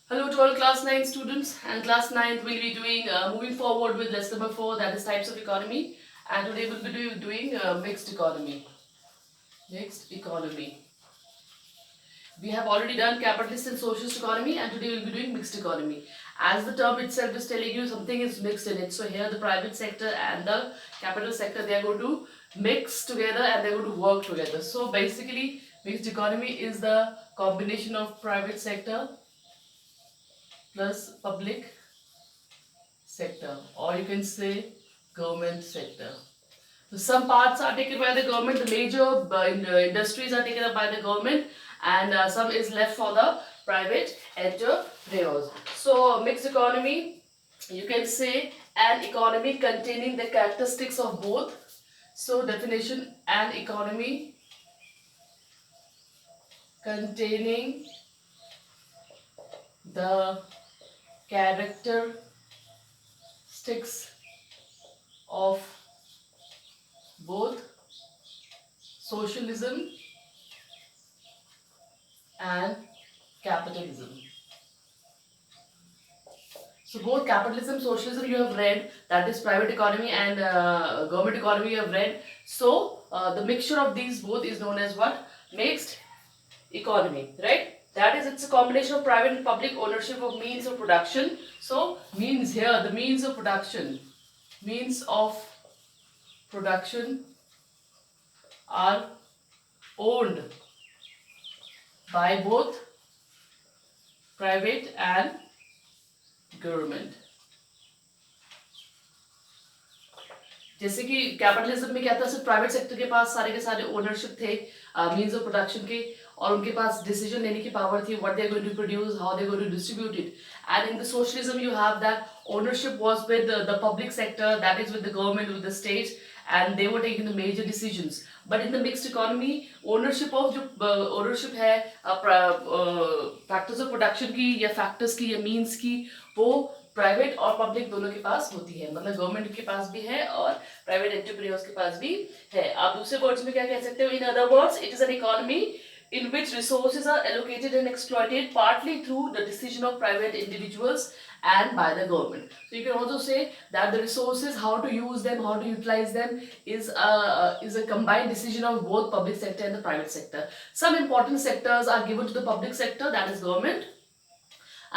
Hello to all class 9 students, and class 9 will be doing moving forward with lesson number 4, that is types of economy, and today we'll be doing mixed economy. Mixed economy. We have already done capitalist and socialist economy, and today we'll be doing mixed economy. As the term itself is telling you, something is mixed in it. So here the private sector and the capital sector, they are going to mix together and they're going to work together. So basically mixed economy is the combination of private sector plus public sector, or you can say government sector. So some parts are taken by the government, the major industries are taken up by the government, and some is left for the private entrepreneurs. So mixed economy, you can say an economy containing the characteristics of both. So definition: an economy containing the characteristics of both socialism and capitalism. So both capitalism, socialism you have read, that is private economy, and government economy you have read. So the mixture of these both is known as what? Mixed economy, right? That is, it's a combination of private and public ownership of means of production. So means here, the means of production are owned by both private and government. जैसे कि capitalism में क्या था, सिर्फ private sector के पास सारे के सारे ओनरशिप थे मींस ऑफ प्रोडक्शन के, और उनके पास डिसीजन लेने की पावर थी, what they are going to produce, how they are going to distribute it. And in the socialism you have that ownership was with the public sector, that is with the government, with the state, and they were taking the major decisions. But in the mixed economy, ownership of जो ownership है factors of production की या factors की या means की, वो private और public दोनों के पास होती है. मतलब गवर्नमेंट के पास भी है और प्राइवेट एंटरप्रेन्योर्स के पास भी है. आप दूसरे वर्ड्स में क्या कह सकते हो? In other words, it is an economy in which resources are allocated and exploited partly through the decision of private individuals and by the government. So you can also say that the resources, how to use them, how to utilize them, is a combined decision of both public sector and the private sector. Some important sectors are given to the public sector, that is government,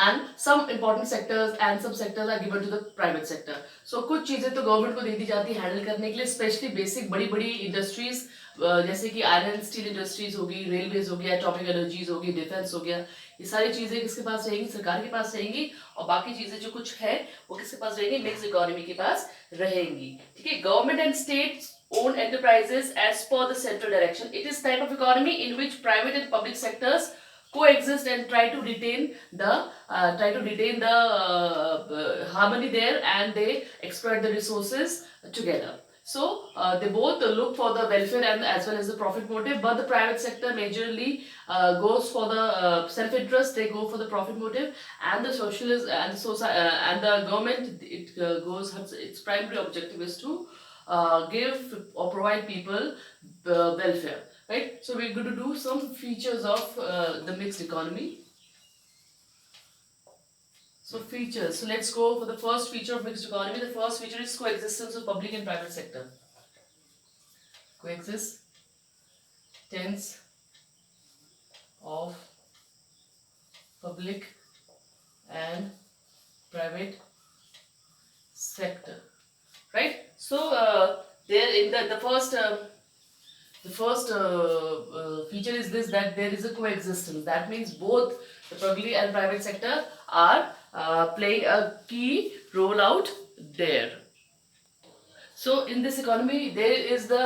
and some important sectors and some sectors are given to the private sector. So कुछ चीजें तो government को दे दी जाती है handle करने के लिए, specially basic बड़ी बड़ी इंडस्ट्रीज जैसे कि आयरन स्टील इंडस्ट्रीज होगी, रेलवेज हो गया, एटॉमिक एनर्जीज होगी, डिफेंस हो गया, ये सारी चीजें किसके पास रहेंगी? सरकार के पास रहेंगी. और बाकी चीजें जो कुछ है वो किसके पास रहेंगी? मिक्स इकोनॉमी के पास रहेंगी. ठीक है. Government and state own enterprises as per the central direction. It is type of economy in which private and public sectors coexist and try to retain the harmony there, and they exploit the resources together. So they both look for the welfare and as well as the profit motive, but the private sector majorly goes for the self interest. They go for the profit motive, and the socialist and and the government, it goes, its primary objective is to give or provide people welfare. Right. So we're going to do some features of the mixed economy. So features. So let's go for the first feature of mixed economy. The first feature is coexistence of public and private sector. Coexistence of public and private sector. Right. So there in the first feature is this, that there is a coexistence. That means both the public and private sector are playing a key role out there. So in this economy there is the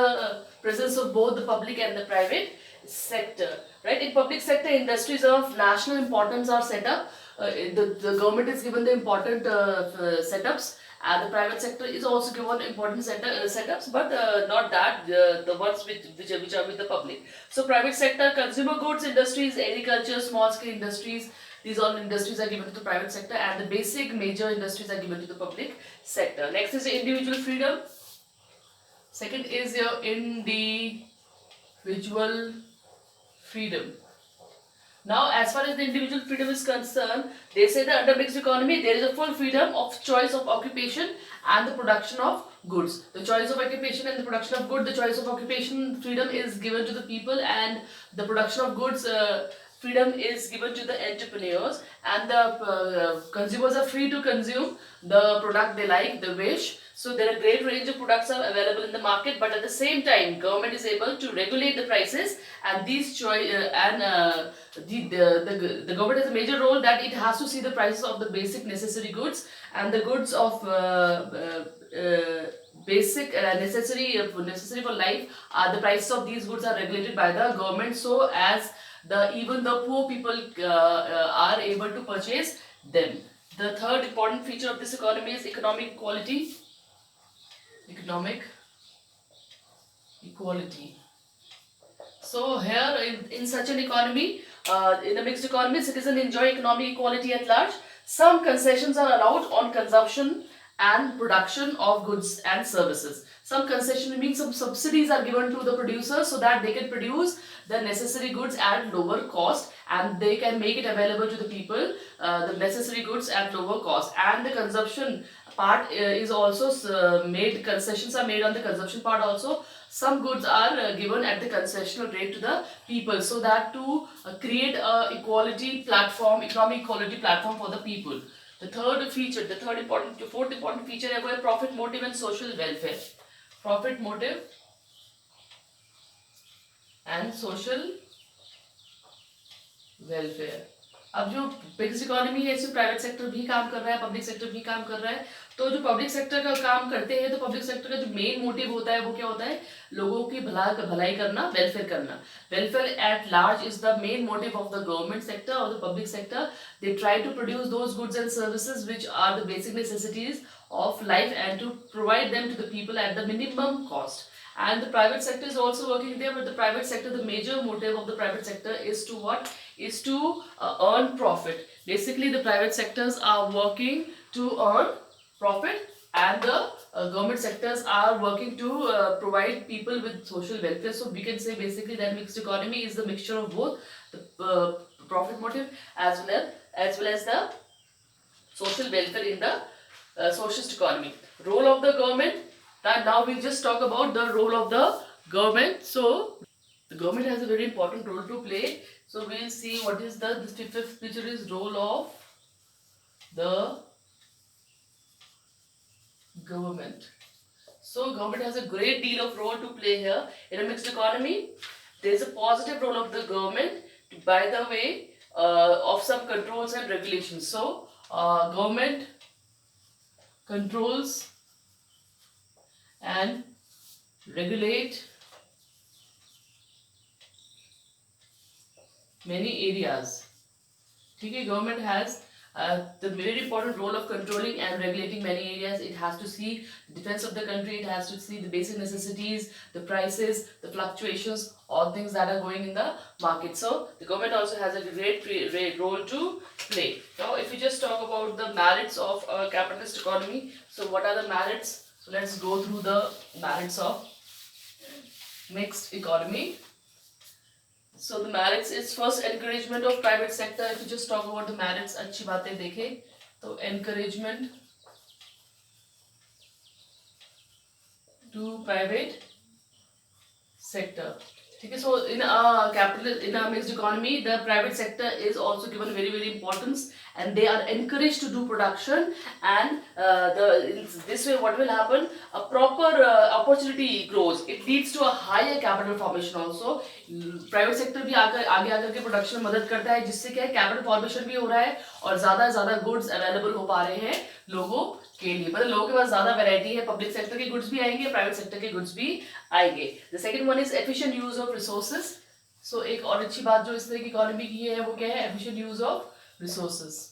presence of both the public and the private sector. Right. In public sector, industries of national importance are set up. The government is given the important setups, and the private sector is also given important setups, but not that the ones which are with the public. So private sector, consumer goods industries, agriculture, small scale industries, these all industries are given to the private sector, and the basic major industries are given to the public sector. Next is the individual freedom. Second is your individual freedom. Now, as far as the individual freedom is concerned, they say that under mixed economy, there is a full freedom of choice of occupation and the production of goods. The choice of occupation and the production of goods, the choice of occupation freedom is given to the people, and the production of goods freedom is given to the entrepreneurs, and the consumers are free to consume the product they like, they wish. So there are great range of products are available in the market, but at the same time, government is able to regulate the prices, and these the government has a major role that it has to see the prices of the basic necessary goods and the goods of basic necessary for life. The prices of these goods are regulated by the government, so as even the poor people are able to purchase them. The third important feature of this economy is economic equality. Economic equality. So here in such an economy, in a mixed economy, citizens enjoy economic equality at large. Some concessions are allowed on consumption and production of goods and services. Some concession means some subsidies are given to the producers so that they can produce the necessary goods at lower cost, and they can make it available to the people, the necessary goods at lower cost. And the consumption part is also made, concessions are made on the consumption part also. Some goods are given at the concessional rate to the people, so that to create a equality platform, economic equality platform for the people. The fourth important feature है profit motive and social welfare. Profit motive and social welfare. अब जो बिग्स economy है इसमें private sector भी काम कर रहा है, पब्लिक सेक्टर भी काम कर रहा है. तो जो पब्लिक सेक्टर का काम करते हैं, तो पब्लिक सेक्टर का जो मेन मोटिव होता है वो क्या होता है? लोगों की भलाई करना, वेलफेयर करना. Welfare at large is the main motive of the government sector और the public sector. They try to produce those goods and services which are the basic necessities of life and to provide them to the people at the minimum cost. And the private sector is also working there, but the private sector, the major motive of the private sector is to what? Is to earn profit. Basically, the private sectors are working to earn profit, and the government sectors are working to provide people with social welfare. So we can say basically that mixed economy is the mixture of both the profit motive as well as the social welfare in the socialist economy. Role of the government. Now we'll just talk about the role of the government. So the government has a very important role to play. So we'll see what is the fifth feature is role of the government. So government has a great deal of role to play here in a mixed economy. There is a positive role of the government by the way of some controls and regulations. So government controls and regulate many areas. ठीक है, government has the very important role of controlling and regulating many areas. It has to see the defense of the country, it has to see the basic necessities, the prices, the fluctuations, all things that are going in the market. So the government also has a great role to play. Now if we just talk about the merits of a capitalist economy, so what are the merits? So let's go through the merits of mixed economy. So the merits is first encouragement of private sector. If you just talk about the merits, अच्छी बातें देखें तो encouragement to private sector. ठीक है, so in a mixed economy, the private sector is also given very importance, and they are encouraged to do production, and this way what will happen? A proper opportunity grows. It leads to a higher capital formation also. Private sector भी आगे आकर के production में मदद करता है, जिससे क्या है कैपिटल फॉर्मेशन भी हो रहा है और ज्यादा गुड्स अवेलेबल हो पा रहे हैं लोगों के लिए. मतलब लोगों के पास ज्यादा वैरायटी है, पब्लिक सेक्टर के गुड्स भी आएंगे, प्राइवेट सेक्टर के गुड्स भी आएंगे. The second one is efficient use of resources. So एक और अच्छी बात जो इस तरह की इकोनॉमी की है वो क्या है? Efficient use of resources.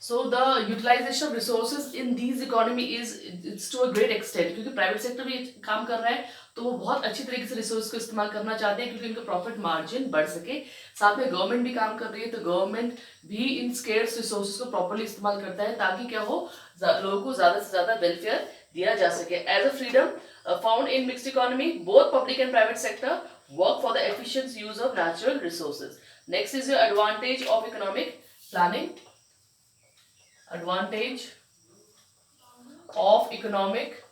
So the utilization of resources in these economy is it's to a great extent, क्योंकि प्राइवेट सेक्टर भी काम कर रहा है तो वो बहुत अच्छी तरीके से रिसोर्स को इस्तेमाल करना चाहते हैं, क्योंकि उनका प्रॉफिट मार्जिन बढ़ सके. साथ में गवर्नमेंट भी काम कर रही है, तो गवर्नमेंट भी इन स्केर्स रिसोर्सेज को प्रॉपर्ली इस्तेमाल करता है ताकि क्या हो, लोगों को ज्यादा से ज्यादा वेलफेयर दिया जा सके. As a freedom found in mixed economy, both public and private sector work for the efficient use of natural resources. Next is your advantage of economic planning. Advantage of economic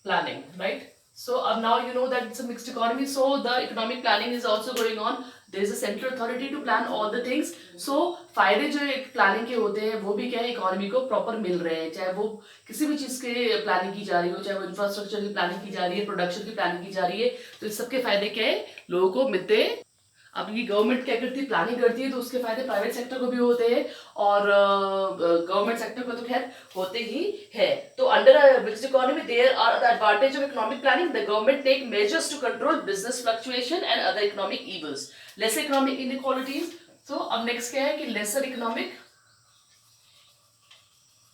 planning, right? So now you know that it's a mixed economy, so the economic planning is also going on. There is a central authority to plan all the things. So फायदे जो एक planning के होते हैं वो भी क्या है, इकोनॉमी को प्रॉपर मिल रहे हैं, चाहे वो किसी भी चीज के प्लानिंग की जा रही हो, चाहे वो इंफ्रास्ट्रक्चर की प्लानिंग की जा रही है, प्रोडक्शन की प्लानिंग की जा रही है, तो इस सबके फायदे क्या है, लोगों को मिलते हैं। अब ये गवर्नमेंट क्या करती है, प्लानिंग करती है, तो उसके फायदे प्राइवेट सेक्टर को भी होते हैं और गवर्नमेंट सेक्टर को तो खैर होते ही है। तो under mixed economy there are the advantage of economic planning. The government take measures to control business fluctuation and other economic evils, lesser economic inequalities. तो अब नेक्स्ट क्या है कि लेसर इकोनॉमिक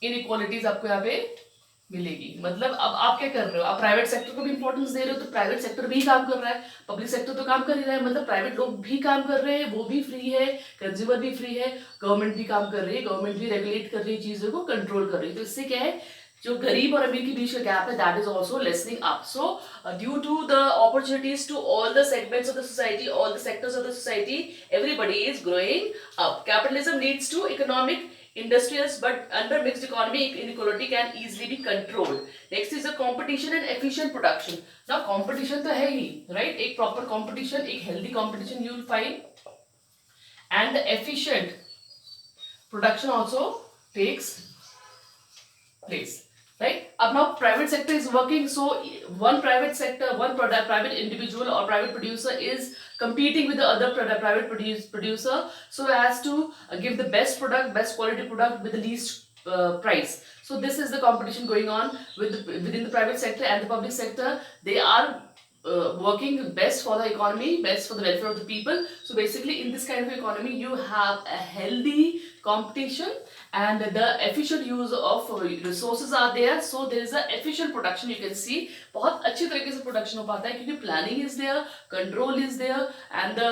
इनइक्वालिटीज आपको यहाँ पे मिलेगी। मतलब अब आप क्या कर रहे हो, आप प्राइवेट सेक्टर को भी इंपॉर्टेंस दे रहे हो, तो प्राइवेट सेक्टर भी काम कर रहा है, पब्लिक सेक्टर तो काम कर ही रहा है, मतलब प्राइवेट लोग भी काम कर रहे हैं, वो भी फ्री है, कंज्यूमर भी फ्री है, गवर्नमेंट भी काम कर रही है, गवर्नमेंट भी रेगुलेट कर रही है, चीजों को कंट्रोल कर रही है। तो इससे क्या है, जो गरीब और अमीर के बीच का गैप है, that is also lessening up. So due to the opportunities to all the segments of the society, all the sectors of the society, everybody is growing up. Capitalism leads to economic industrials, but under mixed economy inequality can easily be controlled. Next is the competition and efficient production. Now competition तो है ही, right? एक proper competition, एक healthy competition you will find, and the efficient production also takes place, right? अब now private sector is working, so one private sector, one product, private individual or private producer is competing with the other private producer, so as to give the best product, best quality product with the least price. So this is the competition going on within the private sector and the public sector. They are working best for the economy, best for the welfare of the people. So basically in this kind of economy you have a healthy competition and the efficient use of resources are there, so there is a efficient production. You can see बहुत अच्छी तरीके से production हो पाता है क्योंकि planning is there, control is there, and the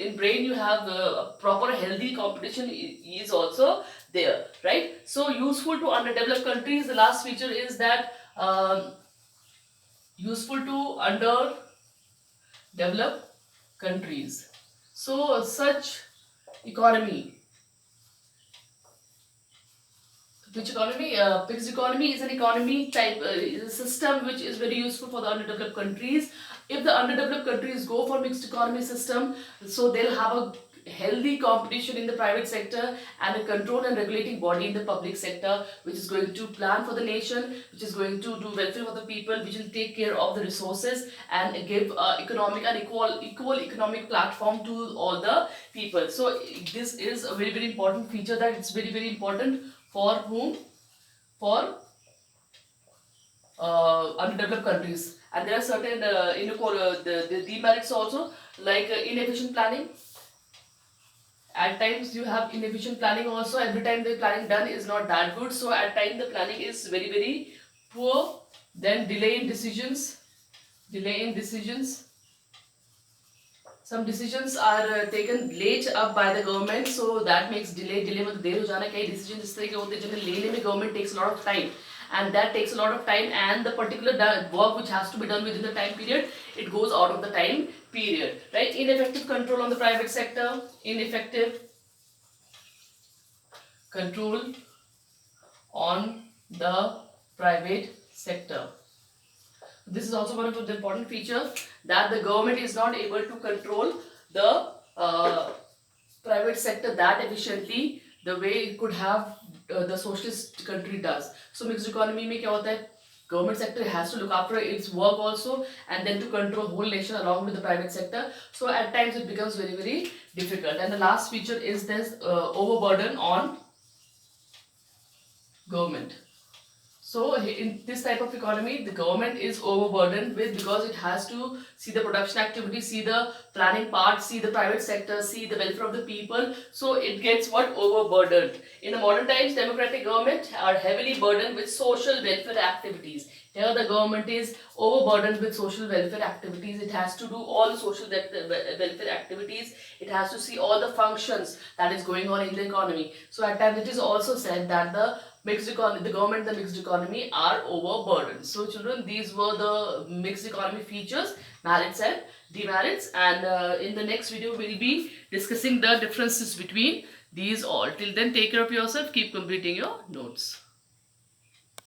in brain you have a proper healthy competition is also there, right? So useful to underdeveloped countries. The last feature is that useful to underdeveloped countries. So such economy, which economy? Mixed economy is an economy type, is a system which is very useful for the underdeveloped countries. If the underdeveloped countries go for mixed economy system, so they'll have a healthy competition in the private sector and a control and regulating body in the public sector, which is going to plan for the nation, which is going to do welfare for the people, which will take care of the resources and give economic and equal economic platform to all the people. So this is a very important feature, that it's very important for whom? For underdeveloped countries. And there are certain the demerits also, like inefficient planning. At times you have inefficient planning also. Every time the planning done is not that good, so at times the planning is very poor. Then delay in decisions. Some decisions are taken late up by the government, so that makes delay मतलब देर हो जाना। कई decisions इस तरह के होते हैं जिन्हें लेने में government takes a lot of time, and that takes a lot of time, and the particular work which has to be done within the time period, it goes out of the time period, right? Ineffective control on the private sector, ineffective control on the private sector. This is also one of the important features, that the government is not able to control the private sector that efficiently the way it could have the socialist country does. So mixed economy में क्या होता है, government sector has to look after its work also, and then to control whole nation along with the private sector. So at times it becomes very difficult. And the last feature is this overburden on government. So in this type of economy, the government is overburdened with, because it has to see the production activity, see the planning part, see the private sector, see the welfare of the people. So it gets overburdened. In the modern times, democratic government are heavily burdened with social welfare activities. Here the government is overburdened with social welfare activities. It has to do all the social welfare activities. It has to see all the functions that is going on in the economy. So at times it is also said that the mixed economy, the government, the mixed economy are overburdened. So children, these were the mixed economy features, merits and demerits, and in the next video we'll be discussing the differences between these all. Till then, take care of yourself, keep completing your notes.